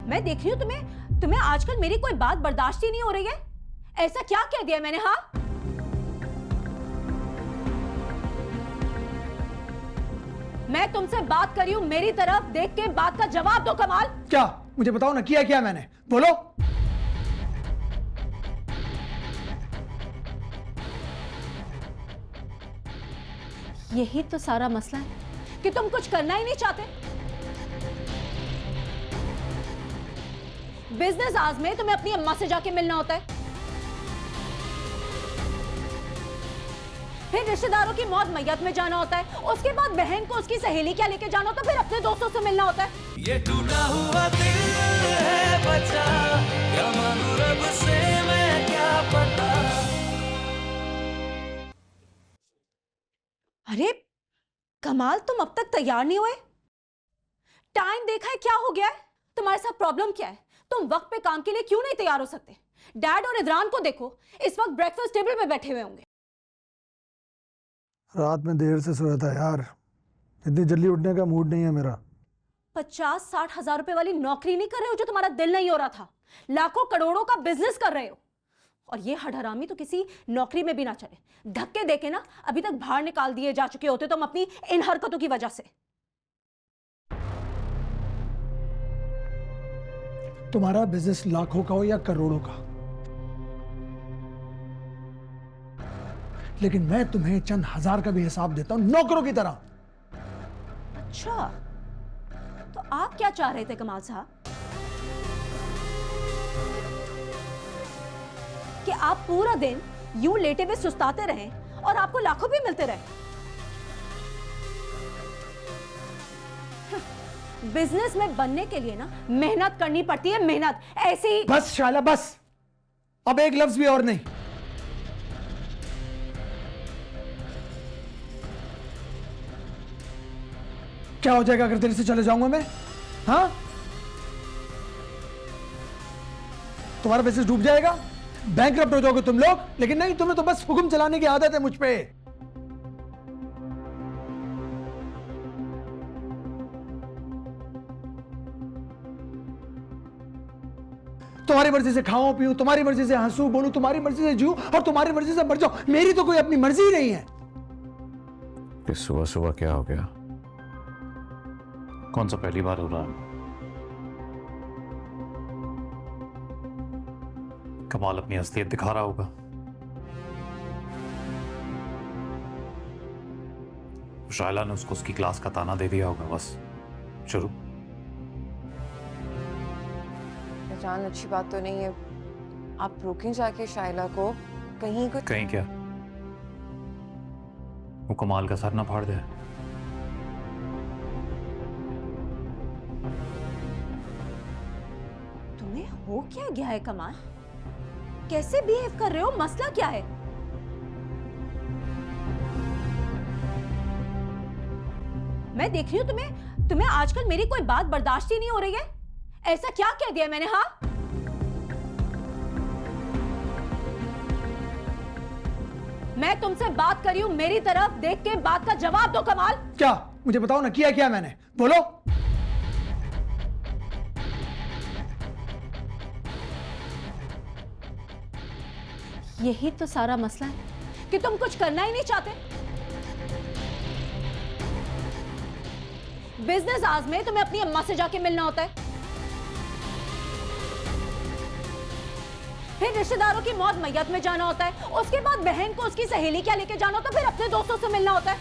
मैं देख रही हूँ तुम्हें आजकल मेरी कोई बात बर्दाश्त ही नहीं हो रही है। ऐसा क्या कह दिया मैंने? हाँ, मैं तुमसे बात कर रही हूँ, मेरी तरफ देख के बात का जवाब दो कमाल। क्या? मुझे बताओ ना, किया क्या मैंने? बोलो। यही तो सारा मसला है कि तुम कुछ करना ही नहीं चाहते। बिजनेस आज में तुम्हें अपनी अम्मा से जाके मिलना होता है, फिर रिश्तेदारों की मौत मैयत में जाना होता है, उसके बाद बहन को उसकी सहेली क्या लेके जाना होता है, फिर अपने दोस्तों से मिलना होता है। ये टूटा हुआ दिल है बचा, क्या मांगू रब से मैं क्या पता। अरे कमाल, तुम अब तक तैयार नहीं हुए? टाइम देखा है क्या हो गया है? तुम्हारे साथ प्रॉब्लम क्या है? तुम वक्त पे काम के लिए क्यों नहीं तैयार हो सकते? डैड और इदरान को देखो, इस वक्त ब्रेकफास्ट टेबल पे बैठे हुए होंगे। रात में देर से सोया था यार, इतनी जल्दी उठने का मूड नहीं है मेरा। 50-60 हजार रुपए वाली नौकरी नहीं कर रहे हो जो तुम्हारा दिल नहीं हो रहा था, लाखों करोड़ों का बिजनेस कर रहे हो। और ये हडहरामी तो किसी नौकरी में भी ना चले। धक्के देके ना अभी तक बाहर निकाल दिए जा चुके होते तुम अपनी इन हरकतों की वजह से। तुम्हारा बिजनेस लाखों का हो या करोड़ों का, लेकिन मैं तुम्हें चंद हजार का भी हिसाब देता हूं, नौकरों की तरह। अच्छा, तो आप क्या चाह रहे थे कमाल साहब? कि आप पूरा दिन यूं लेटे हुए सुस्ताते रहें और आपको लाखों भी मिलते रहे? बिजनेस में बनने के लिए ना मेहनत करनी पड़ती है, मेहनत। ऐसे ही बस शाला बस, अब एक लफ्ज भी और नहीं। क्या हो जाएगा अगर तेरे से चले जाऊंगा मैं? हाँ, तुम्हारा बिजनेस डूब जाएगा, बैंकरप्ट हो जाओगे तुम लोग। लेकिन नहीं, तुम्हें तो बस हुक्म चलाने की आदत है मुझ पे। तुम्हारी मर्जी से खाऊं पीऊं, तुम्हारी मर्जी से हंसूं बोलूं, तुम्हारी मर्जी से जीऊं और तुम्हारी मर्जी से मर जाऊं। मेरी तो कोई अपनी मर्जी ही नहीं है। इस सुबह सुबह क्या हो गया? कौन सा पहली बार हो रहा है? कमाल अपनी असलियत दिखा रहा होगा। शायला ने उसको उसकी क्लास का ताना दे दिया होगा। बस शुरू। जान, अच्छी बात तो नहीं है, आप रोकें जाके शायला को। कहीं क्या वो कमाल का सर ना फाड़ दे? तुम्हें हो क्या गया है कमाल? कैसे बिहेव कर रहे हो? मसला क्या है? मैं देख रही हूं तुम्हें आजकल मेरी कोई बात बर्दाश्त ही नहीं हो रही है। ऐसा क्या कह दिया मैंने? हाँ, मैं तुमसे बात कर रही हूं, मेरी तरफ देख के बात का जवाब दो कमाल। क्या? मुझे बताओ ना, किया क्या मैंने? बोलो। यही तो सारा मसला है कि तुम कुछ करना ही नहीं चाहते। बिजनेस आज में तुम्हें अपनी अम्मा से जाके मिलना होता है, फिर रिश्तेदारों की मौत मैयत में जाना होता है, उसके बाद बहन को उसकी सहेली क्या लेके जाना होता है, फिर अपने दोस्तों से मिलना होता है।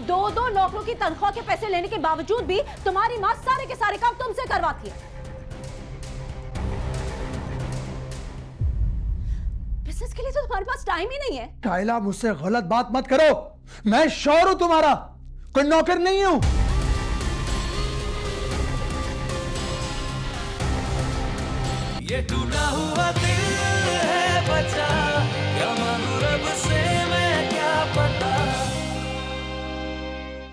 2-2 नौकरों की तनख्वाह के पैसे लेने के बावजूद भी तुम्हारी मां सारे के सारे काम तुमसे करवाती है। बिजनेस के लिए तो तुम्हारे पास टाइम ही नहीं है। शायला, मुझसे गलत बात मत करो। मैं शौहर हूं तुम्हारा, कोई नौकर नहीं हूं। ये टूटा हुआ दिल है बचा, क्या मांगू